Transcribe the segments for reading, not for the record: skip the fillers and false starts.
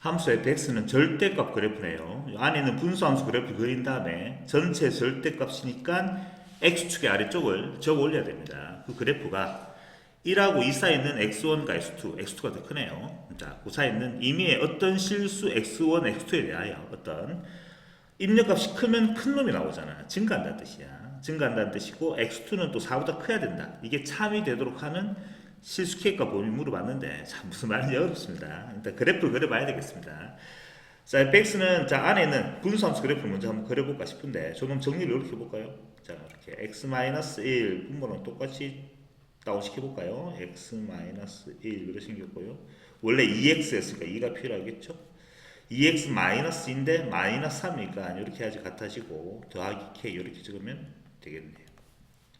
함수 fx는 절대값 그래프네요. 안에 있는 분수함수 그래프 그린 다음에 전체 절대값이니까 x축의 아래쪽을 적어 올려야 됩니다. 그 그래프가 1하고 2 사이에 있는 x1과 x2, x2가 더 크네요. 자, 그 사이에 있는 임의의 어떤 실수 x1, x2에 대하여 어떤 입력값이 크면 큰 놈이 나오잖아. 증가한다는 뜻이야. 증가한다는 뜻이고 x2는 또 4보다 커야 된다. 이게 참이 되도록 하는 실수 K값 범위 물어봤는데 참 무슨 말인지 어렵습니다. 일단 그래프를 그려봐야 되겠습니다. 자, fx는 자 안에 있는 분수함수 그래프를 먼저 한번 그려볼까 싶은데 조금 정리를 이렇게 해볼까요? 자, 이렇게 x-1 분모는 똑같이 다운시켜볼까요? x-1 이렇게 생겼고요. 원래 2x였으니까 2가 필요하겠죠? 2x-인데 마이너스 3이니까 이렇게 해야지 같아지고 더하기 k 이렇게 적으면 되겠네요.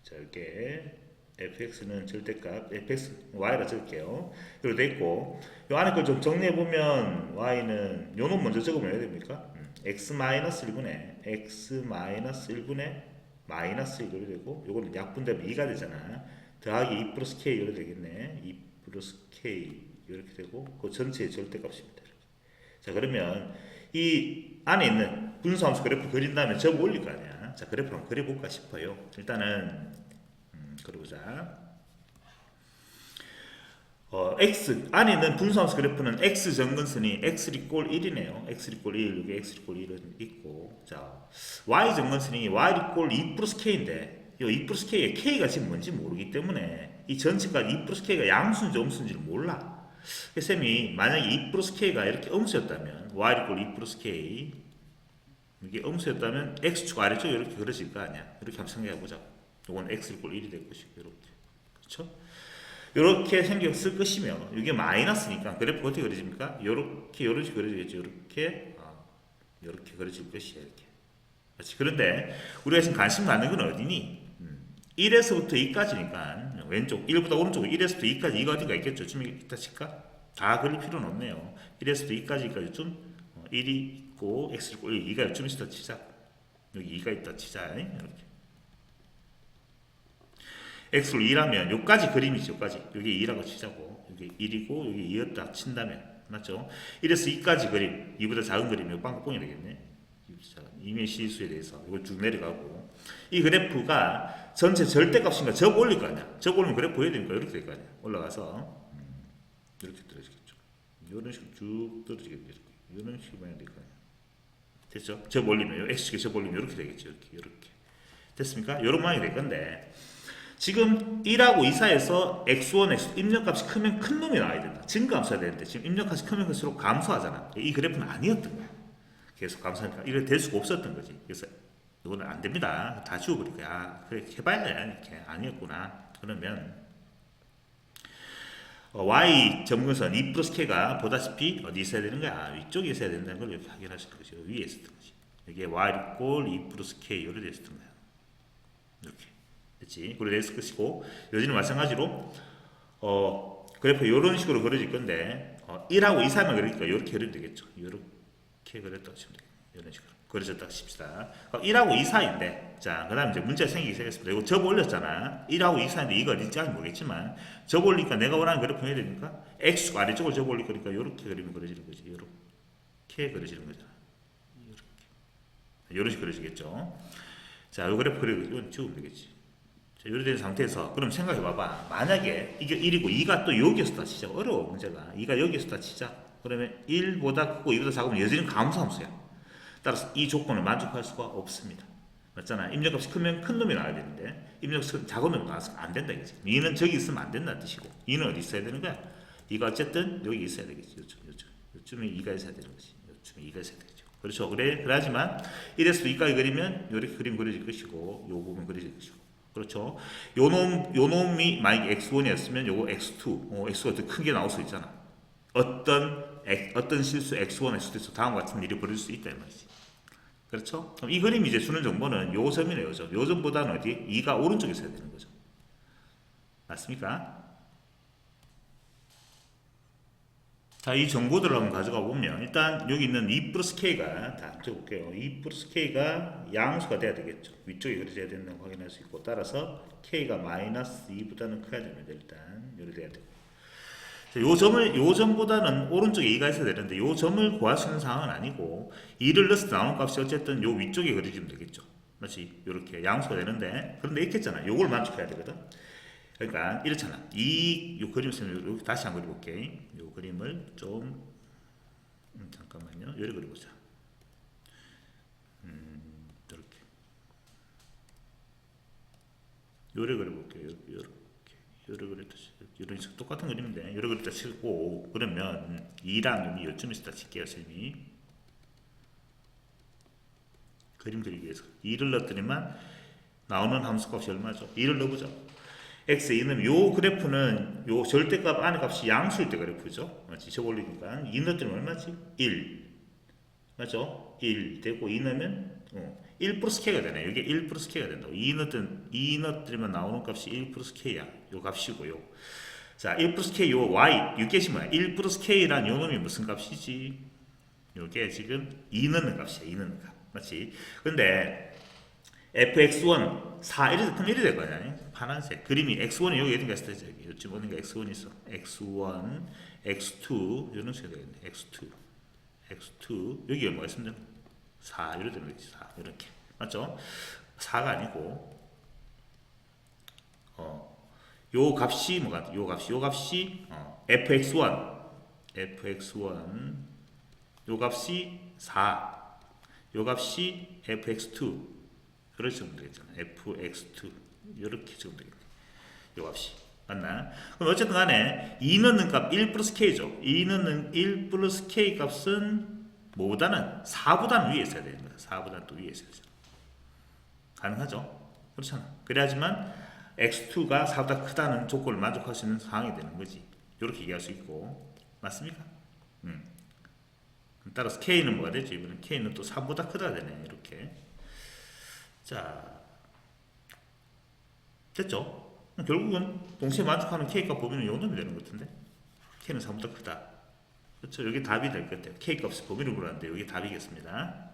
자, 이렇게 fx는 절대값 fx y라 적을게요. 이렇게 돼있고 요 안에 걸 좀 정리해보면 y는 요놈 먼저 적으면 해야 됩니까? x-1분의 x-1분의 마이너스 1 이렇게 되고 요거는 약분되면 2가 되잖아. 더하기 2 플러스 k 이렇게 되겠네. 2 플러스 k 이렇게 되고 그 전체의 절대값입니다. 자, 그러면 이 안에 있는 분수함수 그래프 그린 다음에 적어 올릴 거 아니야. 자, 그래프 한번 그려볼까 싶어요. 일단은 그려보자. x 안에 있는 분수함수 그래프는 x 정근선이 x 리꼴 1이네요. x 리꼴 1 여기 x 리꼴 1은 있고, 자 y 정근선이 y 리꼴 2 플러스 k인데 이 2 플러스 k의 k가 지금 뭔지 모르기 때문에 이 전체가 2 플러스 k가 양수인지 음수인지를 몰라. 쌤이 만약에 2 플러스 k가 이렇게 음수였다면 y 리꼴 2 플러스 k 이게 음수였다면 x축 아래쪽 이렇게 그려질 거 아니야. 이렇게 한번 생각해 보자. 이건 x 리꼴 1이 될 것이고 이렇게, 그렇죠? 이렇게 생겼을 것이며 이게 마이너스니까 그래프 어떻게 그려집니까? 이렇게 이렇게 그려지겠죠. 이렇게 그려질 것이야. 이렇게. 그렇지. 그런데 우리가 지금 관심 갖는 건 어디니? 1에서부터 2까지니까 왼쪽 1보다 오른쪽 1에서부터 2까지 2가 어디가 있겠죠. 좀 이따 칠까? 다 그릴 필요는 없네요. 1에서부터 2까지까지 좀 1이 있고 x를 있고 2가 좀 있다 치자. 여기 2가 있다 치자. 이렇게. x를 2라면 여기까지 그림이지. 여기까지. 여기 2라고 치자고. 여기 1이고 여기 2였다 친다면 맞죠? 1에서 2까지 그림. 2보다 작은 그림. 이거 빵꾸뽕이 되겠네. 임의 실수에 대해서 이걸 쭉 내려가고 이 그래프가 전체 절대값인가 적 올릴 거 아니야. 적 올리면 그래프 보여야 되니까 이렇게 될 거 아니야. 올라가서 이렇게 떨어지겠죠. 이런 식으로 쭉 떨어지겠죠. 이런 식으로 해야 될 거 아니야. 됐죠? 적 올리면 x축에 적 올리면 이렇게 되겠죠. 이렇게 됐습니까? 이런 모양이 될 건데 지금 1하고 2 사이에서 x1, x2 입력값이 크면 큰 놈이 나와야 된다. 증가함수가 되는데 지금 입력값이 크면 클수록 감소하잖아. 이 그래프는 아니었던 거야. 계속 감소하니까 이래 될 수가 없었던 거지. 그래서 이거는 안 됩니다. 다 지워버릴 거야. 그래 해봐야 이렇게 아니었구나. 그러면 y 점근선 2 플러스 k가 보다시피 어디 있어야 되는 거야? 위쪽에 있어야 된다는 걸 이렇게 확인하실 거죠. 위에 있었던 거지. 여기에 y 이꼴 2 플러스 k 이렇게 됐었던 거야. 이렇게 됐지. 그래 됐을 것이고 여기는 마찬가지로 그래프 이런 식으로 그려질 건데 1하고 2 사이만 그리니까 이렇게 그리면 되겠죠. 이렇게 그렸다고 치면 되겠네. 이런 식으로 그려졌다고 칩시다. 1하고 2 사이인데 자, 그 다음에 이제 문제가 생기기 시작했습니다. 이거 접 올렸잖아. 1하고 2 사이인데 이거 어딘지 모르겠지만 접 올리니까 내가 원하는 그래프 해야 되니까 x축 아래쪽을 접 올릴 거니까 이렇게 그리면 그려지는 거지. 이렇게 그려지는 거잖아. 이렇게. 이런 식으로 그려지겠죠. 자, 이 그래프 그리고 이건 지우면 되겠지. 자, 이렇게 된 상태에서 그럼 생각해 봐봐. 만약에 이게 1이고 2가 또 여기에서 다 치자. 어려워 문제가. 2가 여기에서 다 치자. 그러면 1보다 크고 2보다 작으면 여전히 감소함수야. 따라서 이 조건을 만족할 수가 없습니다. 맞잖아. 입력값이 크면 큰 놈이 나와야 되는데 입력값이 작은 놈이 나와서 안 된다 이거지. 2는 저기 있으면 안 된다는 뜻이고 2는 어디 있어야 되는 거야? 2가 어쨌든 여기 있어야 되겠지. 요쯤에 2가 있어야 되는 거지. 요쯤에 2가 있어야 되겠죠. 그렇죠. 그래야지만 1에서 2까지 그리면 이렇게 그림 그려질 것이고 요 부분 그려질 것이고 그렇죠. 요 놈이 만약에 x1이었으면 요거 x2, x가 더 큰 게 나올 수 있잖아. 어떤 실수 x1, x2에서 다음과 같은 일이 벌어질 수 있다 이 말이지. 그렇죠? 그럼 이 그림이 이제 주는 정보는 요 점이네요. 요 점보다는 어디? 2가 오른쪽에 있어야 되는 거죠. 맞습니까? 자, 이 정보들을 한번 가져가 보면 일단 여기 있는 2 플러스 k가 다 적어볼게요. 2 플러스 k가 양수가 돼야 되겠죠. 위쪽에 그려져야 된다고 확인할 수 있고 따라서 k가 마이너스 2보다는 커야 됩니다. 일단 이렇게 돼야 되고 요 점보다는 오른쪽에 2가 있어야 되는데 요 점을 구할 수 있는 상황은 아니고 2를 넣어서 나오는 값이 어쨌든 요 위쪽에 그려주면 되겠죠. 맞지? 요렇게 양수가 되는데 그런데 이렇게 했잖아. 요걸 만족해야 되거든. 그러니까 이렇잖아. 요 그림 쓰면 여기 다시 한번 그려볼게. 요 그림을 좀 잠깐만요. 요래 그려보자. 이렇게 요래 그려볼게요. 요래 그렸듯이 이런 식으로 똑같은 그림인데 요래 그렸다 치고 그러면 2랑 여기 요쯤 있다 칠게요. 쌤이 그림 그리기 위해서 2를 넣었더니만 나오는 함수값이 얼마죠? 2를 넣어보죠. x 2는 요 그래프는 요 절대값 안의 값이 양수일 때 그래프죠. 맞지? 저 올리니까 2 넣었더니 얼마지? 1 맞죠? 1 되고 2 넣으면 1 플러스 k가 되네. 이게 1 플러스 k가 된다고. 2 넣었더니만 나오는 값이 1 플러스 k야. 요 값이고요. 자, 1 플러스 k 요 y 유겟이 뭐야? 1 플러스 k란 요 놈이 무슨 값이지? 요게 지금 2 넣는 값이야. 2 넣는 값. 맞지? 근데 fx1 4 이렇게 될 거냐? 파란색 그림이 x1이 여기 어딘가 있을 때 여기 요즘 어딘가 x1 있어. x1, x2 이런 식으로 되겠네. x2 여기가 뭐가 있으면 4 이렇게 되는 거지. 4 이렇게 맞죠? 4가 아니고 요 값이 뭐가 요 값이 fx1 요 값이 4 요 값이 fx2 그렇게 적으면 되겠잖아. fx2 이렇게 적으면 되겠네. 요 값이 맞나? 그럼 어쨌든 간에 2 넣는 값 1 플러스 k죠. 2 넣는 1 플러스 k 값은 뭐보다는 4보다는 위에 있어야 되는 거야. 4보다는 또 위에 있어야 되잖아. 가능하죠? 그렇잖아. 그래야지만 x2가 4보다 크다는 조건을 만족할 수 있는 상황이 되는 거지. 이렇게 얘기할 수 있고 맞습니까? 따라서 k는 뭐가 되죠? 이번엔 k는 또 3보다 크다 되네. 이렇게 자 됐죠? 결국은 동시에 만족하는 k값 범위는 이 놈이 되는 것 같은데 k는 3보다 크다. 그렇죠? 여기 답이 될 것 같아요. k 값이 범위를 구하는데 여기 답이겠습니다.